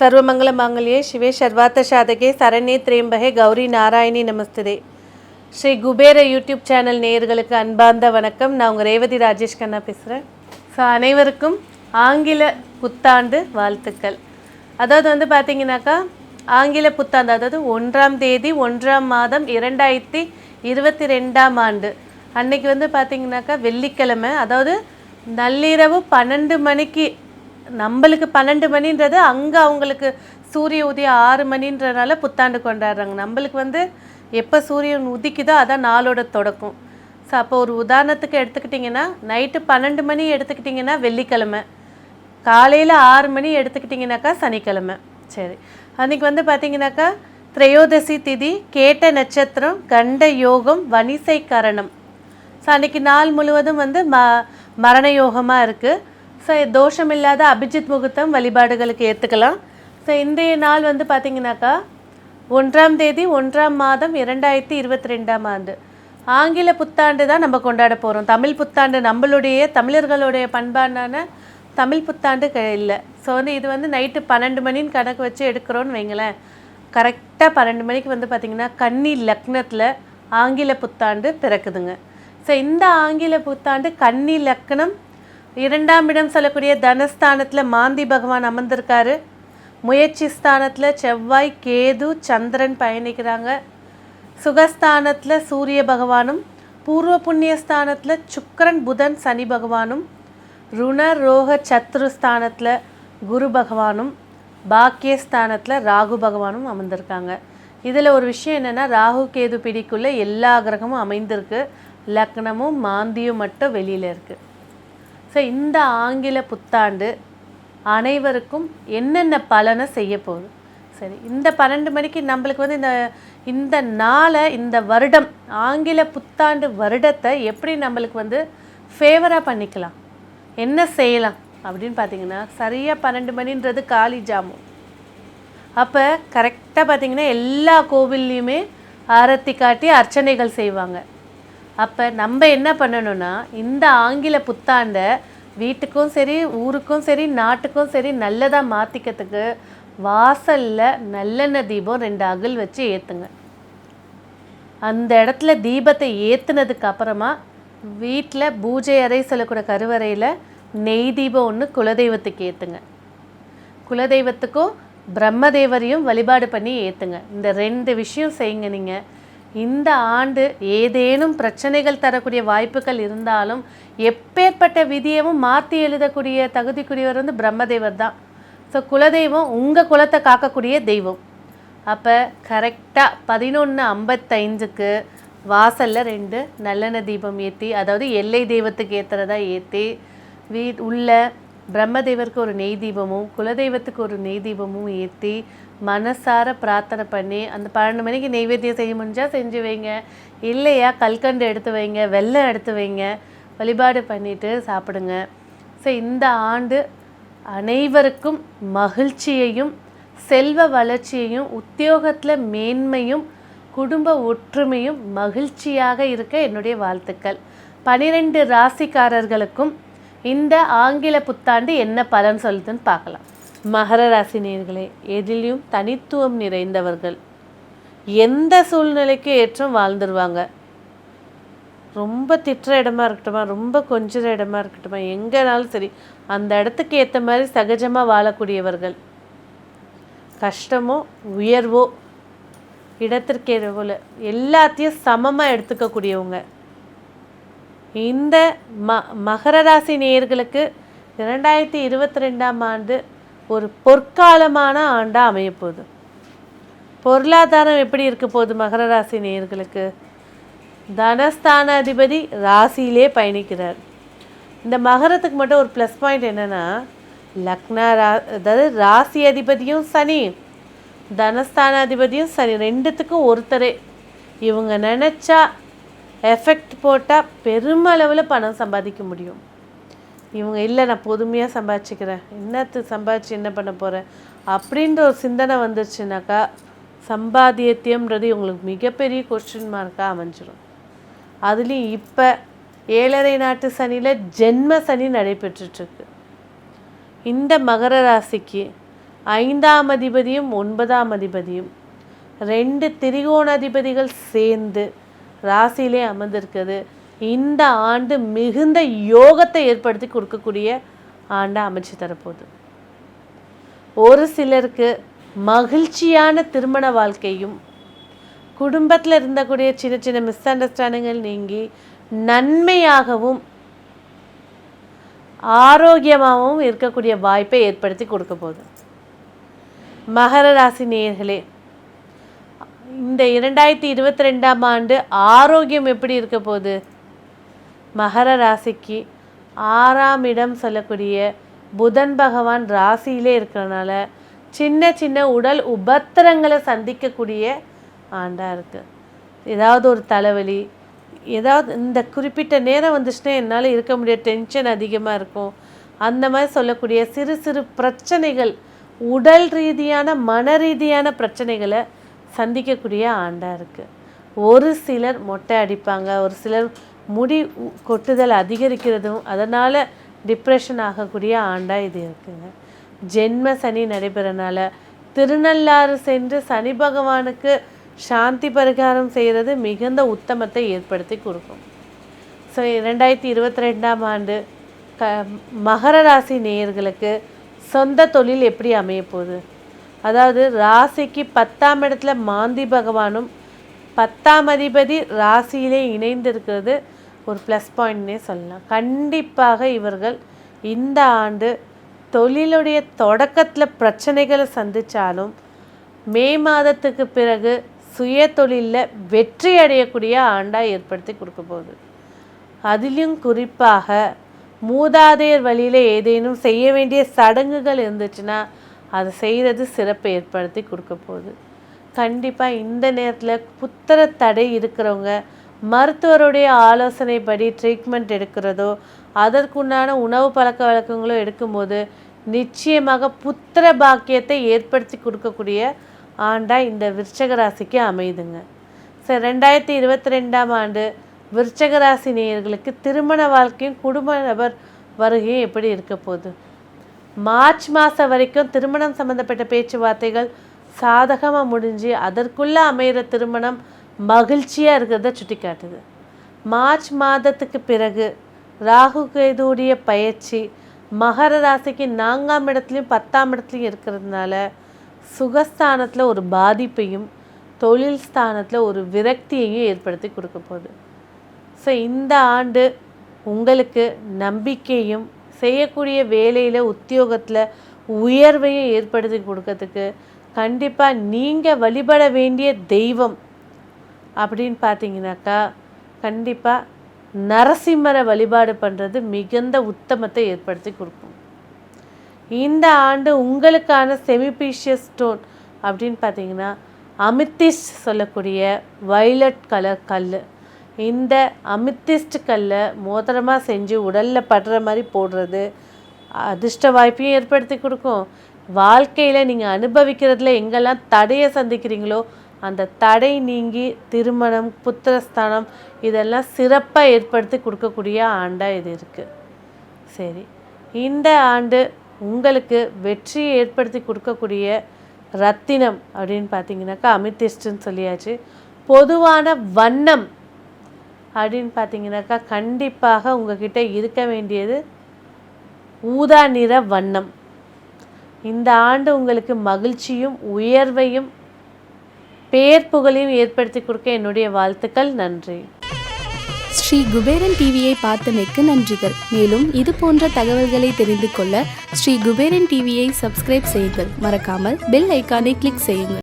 सर्वमंगल मांगल्ये शिवे सर्वार्थ साधके சரண்யே திரியம்பகே கௌரி நாராயணி நமஸ்தே. Sri Kubera YouTube channel நேயர்களுக்கு அன்பார்ந்த வணக்கம். நான் உங்கள் ரேவதி ராஜேஷ் கண்ணா பேசுகிறேன். ஸோ அனைவருக்கும் ஆங்கில புத்தாண்டு வாழ்த்துக்கள். அதாவது பார்த்தீங்கன்னாக்கா ஆங்கில புத்தாண்டு, அதாவது 1ஆம் தேதி 1ஆம் மாதம் 2022ஆம் ஆண்டு அன்னைக்கு பார்த்தீங்கன்னாக்கா வெள்ளிக்கிழமை, அதாவது நள்ளிரவு 12 மணிக்கு, நம்மளுக்கு 12 மணின்றது அங்கே அவங்களுக்கு சூரிய உதயம் 6 மணின்றனால புத்தாண்டு கொண்டாடுறாங்க. நம்மளுக்கு எப்போ சூரியன் உதிக்குதோ அதான் நாளோட தொடக்கம். ஸோ அப்போ ஒரு உதாரணத்துக்கு எடுத்துக்கிட்டிங்கன்னா நைட்டு 12 மணி எடுத்துக்கிட்டிங்கன்னா வெள்ளிக்கிழமை, காலையில் 6 மணி எடுத்துக்கிட்டிங்கனாக்கா சனிக்கிழமை. சரி, அன்றைக்கி பார்த்திங்கனாக்கா திரையோதசி திதி, கேட்ட நட்சத்திரம், கண்ட யோகம், வணிசை கரணம். ஸோ அன்றைக்கி நாள் முழுவதும் மரண யோகமாக இருக்குது. ஸோ தோஷம் இல்லாத அபிஜித் முகூர்த்தம் வழிபாடுகளுக்கு ஏற்றுக்கலாம். ஸோ இன்றைய நாள் பார்த்திங்கனாக்கா 1ஆம் தேதி 1ஆம் மாதம் 2022ஆம் ஆண்டு ஆங்கில புத்தாண்டு தான் நம்ம கொண்டாட போகிறோம். தமிழ் புத்தாண்டு நம்மளுடைய தமிழர்களுடைய பண்பாடான தமிழ் புத்தாண்டு இல்லை. ஸோ இது நைட்டு 12 மணின்னு கணக்கு வச்சு எடுக்கிறோன்னு வைங்களேன். கரெக்டாக 12 மணிக்கு பார்த்திங்கன்னா கன்னி லக்னத்தில் ஆங்கில புத்தாண்டு பிறக்குதுங்க. ஸோ இந்த ஆங்கில புத்தாண்டு கன்னி லக்னம், 2ஆம் இடம் சொல்லக்கூடிய தனஸ்தானத்தில் மாந்தி பகவான் அமர்ந்திருக்காரு. முயற்சி ஸ்தானத்தில் செவ்வாய், கேது, சந்திரன் பயணிக்கிறாங்க. சுகஸ்தானத்தில் சூரிய பகவானும், பூர்வ புண்ணிய ஸ்தானத்தில் சுக்கிரன், புதன், சனி பகவானும், ருண ரோக சத்ருஸ்தானத்தில் குரு பகவானும், பாக்கியஸ்தானத்தில் ராகு பகவானும் அமர்ந்திருக்காங்க. இதில் ஒரு விஷயம் என்னென்னா, ராகு கேது பிடிக்குள்ளே எல்லா கிரகமும் அமைந்திருக்கு, லக்னமும் மாந்தியும் மட்டும் வெளியில் இருக்குது. ஸோ இந்த ஆங்கில புத்தாண்டு அனைவருக்கும் என்னென்ன பலனை செய்ய போகுது? சரி, இந்த 12 மணிக்கு நம்மளுக்கு இந்த நாளை, இந்த வருடம், ஆங்கில புத்தாண்டு வருடத்தை எப்படி நம்மளுக்கு ஃபேவராக பண்ணிக்கலாம், என்ன செய்யலாம் அப்படின்னு பார்த்தீங்கன்னா, சரியாக 12 மணின்றது காலி ஜாமுன். அப்போ கரெக்டாக பார்த்திங்கன்னா எல்லா கோவில்லையுமே ஆரத்தி காட்டி அர்ச்சனைகள் செய்வாங்க. அப்போ நம்ம என்ன பண்ணணும்னா, இந்த ஆங்கில புத்தாண்டை வீட்டுக்கும் சரி, ஊருக்கும் சரி, நாட்டுக்கும் சரி நல்லதாக மாற்றிக்கிறதுக்கு வாசலில் நல்லெண்ணெய் தீபம் 2 அகல் வச்சு ஏற்றுங்க. அந்த இடத்துல தீபத்தை ஏற்றுனதுக்கு அப்புறமா வீட்டில் பூஜை அறை சொல்லக்கூடிய கருவறையில் நெய் தீபம் 1 குலதெய்வத்துக்கு ஏற்றுங்க. குலதெய்வத்துக்கும் பிரம்மதேவரையும் வழிபாடு பண்ணி ஏற்றுங்க. இந்த 2 விஷயம் செய்யுங்க. நீங்கள் இந்த ஆண்டு ஏதேனும் பிரச்சனைகள் தரக்கூடிய வாய்ப்புகள் இருந்தாலும் எப்பேற்பட்ட விதியவும் மாற்றி எழுதக்கூடிய தகுதிக்குரியவர் பிரம்மதேவர் தான். ஸோ குலதெய்வம் உங்கள் குலத்தை காக்கக்கூடிய தெய்வம். அப்போ கரெக்டாக 11:55க்கு வாசலில் 2 நல்லெண்ணெய் தீபம் ஏற்றி, அதாவது எல்லை தெய்வத்துக்கு ஏற்றுறதா ஏற்றி, உள்ள பிரம்மதேவருக்கு ஒரு நெய் தீபமும் குலதெய்வத்துக்கு ஒரு நெய் தீபமும் ஏற்றி மனசார பிரார்த்தனை பண்ணி, அந்த 12 மணிக்கு நெய்வேத்தியம் செய்ய முடிஞ்சால் செஞ்சு வைங்க, இல்லையா கல்கண்டு எடுத்து வைங்க, வெல்லம் எடுத்து வைங்க, வழிபாடு பண்ணிவிட்டு சாப்பிடுங்க. ஸோ இந்த ஆண்டு அனைவருக்கும் மகிழ்ச்சியையும், செல்வ வளர்ச்சியையும், உத்தியோகத்தில் மேன்மையும், குடும்ப ஒற்றுமையும், மகிழ்ச்சியாக இருக்க என்னுடைய வாழ்த்துக்கள். 12 ராசிக்காரர்களுக்கும் இந்த ஆங்கில புத்தாண்டு என்ன பலன் சொல்லுதுன்னு பார்க்கலாம். மகர ராசி நேயர்களே, எதிலையும் தனித்துவம் நிறைந்தவர்கள், எந்த சூழ்நிலைக்கு ஏற்றும் வாழ்ந்துருவாங்க. ரொம்ப திட்டுற இடமா இருக்கட்டுமா, ரொம்ப கொஞ்சிற இடமா இருக்கட்டுமா, எங்கேனாலும் சரி அந்த இடத்துக்கு ஏற்ற மாதிரி சகஜமாக வாழக்கூடியவர்கள். கஷ்டமோ உயர்வோ இடத்திற்கேற்ற போல் எல்லாத்தையும் சமமாக எடுத்துக்கக்கூடியவங்க. இந்த மகர ராசி நேயர்களுக்கு 2022ஆம் ஆண்டு ஒரு பொற்காலமான ஆண்டாக அமையப்போகுது. பொருளாதாரம் எப்படி இருக்க போகுது மகர ராசி நேயர்களுக்கு? தனஸ்தான அதிபதி ராசியிலே பயணிக்கிறார். இந்த மகரத்துக்கு மட்டும் ஒரு ப்ளஸ் பாயிண்ட் என்னென்னா, அதாவது ராசி அதிபதியும் சனி, தனஸ்தான அதிபதியும் சனி, 2த்துக்கும் ஒருத்தரே. இவங்க நினச்சா எஃபெக்ட் போட்டால் பெருமளவில் பணம் சம்பாதிக்க முடியும். இவங்க இல்லை நான் பொதுமையாக சம்பாதிச்சுக்கிறேன், என்னத்து சம்பாதிச்சு என்ன பண்ண போகிறேன் அப்படின்ற ஒரு சிந்தனை வந்துருச்சுனாக்கா சம்பாத்தியத்தியம்ன்றது இவங்களுக்கு மிகப்பெரிய கொஸ்டின் மார்க்காக அமைஞ்சிடும். அதுலேயும் இப்போ 7.5 நாட்டு சனியில் ஜென்ம சனி நடைபெற்றுருக்கு. இந்த மகர ராசிக்கு 5ஆம் அதிபதியும் 9ஆம் அதிபதியும் 2 திரிகோணாதிபதிகள் சேர்ந்து ராசியிலே அமர்ந்திருக்கிறது. இந்த ஆண்டு மிகுந்த யோகத்தை ஏற்படுத்தி கொடுக்கக்கூடிய ஆண்டாக அமைச்சு தரப்போகுது. ஒரு சிலருக்கு மகிழ்ச்சியான திருமண வாழ்க்கையும் குடும்பத்தில் இருந்தக்கூடிய சின்ன சின்ன மிஸ் அண்டர்ஸ்டாண்டிங்கள் நீங்கி நன்மையாகவும் ஆரோக்கியமாகவும் இருக்கக்கூடிய வாய்ப்பை ஏற்படுத்தி கொடுக்க போகுது. மகர ராசி நேயர்களே, இந்த 2022ஆம் ஆண்டு ஆரோக்கியம் எப்படி இருக்க போகுது? மகர ராசிக்கு 6ஆம் இடம் சொல்லக்கூடிய புதன் பகவான் ராசியிலே இருக்கிறனால சின்ன சின்ன உடல் உபத்திரங்களை சந்திக்கக்கூடிய ஆண்டாக இருக்குது. ஏதாவது ஒரு தலைவலி, ஏதாவது இந்த குறிப்பிட்ட நேரம் வந்துச்சுன்னா என்னால் இருக்க முடியாது, டென்ஷன் அதிகமாக இருக்கும், அந்த மாதிரி சொல்லக்கூடிய சிறு சிறு பிரச்சனைகள், உடல் ரீதியான மன ரீதியான பிரச்சனைகளை சந்திக்கக்கூடிய ஆண்டாக இருக்குது. ஒரு சிலர் மொட்டை அடிப்பாங்க, ஒரு சிலர் முடி கொட்டுதல் அதிகரிக்கிறதும் அதனால் டிப்ரெஷன் ஆகக்கூடிய ஆண்டாக இது இருக்குங்க. ஜென்ம சனி நடைபெறனால திருநள்ளாறு சென்று சனி பகவானுக்கு சாந்தி பரிகாரம் செய்கிறது மிகுந்த உத்தமத்தை ஏற்படுத்தி கொடுக்கும். ஸோ 2022ஆம் ஆண்டு மகர ராசி நேயர்களுக்கு சொந்த தொழில் எப்படி அமைய போகுது? அதாவது ராசிக்கு 10ஆம் இடத்துல மாந்தி பகவானும் 10ஆம் அதிபதி ராசியிலே இணைந்திருக்கிறது ஒரு ப்ளஸ் பாயிண்ட்னே சொல்லலாம். கண்டிப்பாக இவர்கள் இந்த ஆண்டு தொழிலுடைய தொடக்கத்தில் பிரச்சனைகளை சந்தித்தாலும் மே மாதத்துக்கு பிறகு சுய தொழிலில் வெற்றி அடையக்கூடிய ஆண்டாக ஏற்படுத்தி கொடுக்க போகுது. அதிலும் குறிப்பாக மூதாதையர் வழியில் ஏதேனும் செய்ய வேண்டிய சடங்குகள் இருந்துச்சுன்னா அதை செய்கிறது சிறப்பை ஏற்படுத்தி கொடுக்க போகுது. கண்டிப்பாக இந்த நேரத்தில் புத்திர தடை இருக்கிறவங்க மருத்துவருடைய ஆலோசனைப்படி ட்ரீட்மெண்ட் எடுக்கிறதோ அதற்குண்டான உணவு பழக்க வழக்கங்களோ எடுக்கும்போது நிச்சயமாக புத்திர பாக்கியத்தை ஏற்படுத்தி கொடுக்கக்கூடிய ஆண்டாக இந்த விருச்சக ராசிக்கு அமையுதுங்க. ஸோ 2022ஆம் ஆண்டு விருச்சக ராசி நேயர்களுக்கு திருமண வாழ்க்கையும் குடும்ப நபர் வருகையும் எப்படி இருக்க போகுது? மார்ச் மாதம் வரைக்கும் திருமணம் சம்மந்தப்பட்ட பேச்சுவார்த்தைகள் சாதகமாக முடிஞ்சு அதற்குள்ளே அமைகிற திருமணம் மகிழ்ச்சியாக இருக்கிறத சுட்டி காட்டுது. மார்ச் மாதத்துக்கு பிறகு ராகு கேதுவுடைய பயிற்சி மகர ராசிக்கு 4ஆம் இடத்துலையும் 10ஆம் இடத்துலையும் இருக்கிறதுனால சுகஸ்தானத்தில் ஒரு பாதிப்பையும் தொழில் ஸ்தானத்தில் ஒரு விரக்தியையும் ஏற்படுத்தி கொடுக்க போகுது. ஸோ இந்த ஆண்டு உங்களுக்கு நம்பிக்கையும் செய்யக்கூடிய வேலையில் உத்தியோகத்தில் உயர்வையும் ஏற்படுத்தி கொடுக்கறதுக்கு கண்டிப்பாக நீங்கள் வழிபட வேண்டிய தெய்வம் அப்படின்னு பார்த்தீங்கன்னாக்கா கண்டிப்பாக நரசிம்மரை வழிபாடு பண்ணுறது மிகுந்த உத்தமத்தை ஏற்படுத்தி கொடுக்கும். இந்த ஆண்டு உங்களுக்கான செமிபீஷியஸ் ஸ்டோன் அப்படின்னு பார்த்தீங்கன்னா அமித்திஸ்ட் சொல்லக்கூடிய வயலட் கலர் கல். இந்த அமித்திஸ்ட் கல்லை மோதிரமாக செஞ்சு உடலில் படுற மாதிரி போடுறது அதிர்ஷ்ட வாய்ப்பையும் ஏற்படுத்தி கொடுக்கும். வாழ்க்கையில் நீங்கள் அனுபவிக்கிறதுல எங்கெல்லாம் தடையை சந்திக்கிறீங்களோ அந்த தடை நீங்கி திருமணம் புத்திரஸ்தானம் இதெல்லாம் சிறப்பாக ஏற்படுத்தி கொடுக்கக்கூடிய ஆண்டாக இது இருக்குது. சரி, இந்த ஆண்டு உங்களுக்கு வெற்றியை ஏற்படுத்தி கொடுக்கக்கூடிய ரத்தினம் அப்படின்னு பார்த்தீங்கன்னாக்கா அமித்திஸ்ட்னு சொல்லியாச்சு. பொதுவான வண்ணம் அப்படின்னு பார்த்தீங்கன்னாக்கா கண்டிப்பாக உங்ககிட்ட இருக்க வேண்டியது ஊதா நிற வண்ணம். இந்த ஆண்டு உங்களுக்கு மகிழ்ச்சியும் உயர்வையும் பேர் புகழையும் ஏற்படுத்தி கொடுக்க என்னுடைய வாழ்த்துக்கள். நன்றி. ஸ்ரீ குபேரன் டிவியை பார்த்தமைக்கு நன்றிகள். மேலும் இது போன்ற தகவல்களை தெரிந்து கொள்ள ஸ்ரீ குபேரன் டிவியை சப்ஸ்கிரைப் செய்யுங்கள். மறக்காமல் பெல் ஐக்கானை கிளிக் செய்யுங்கள்.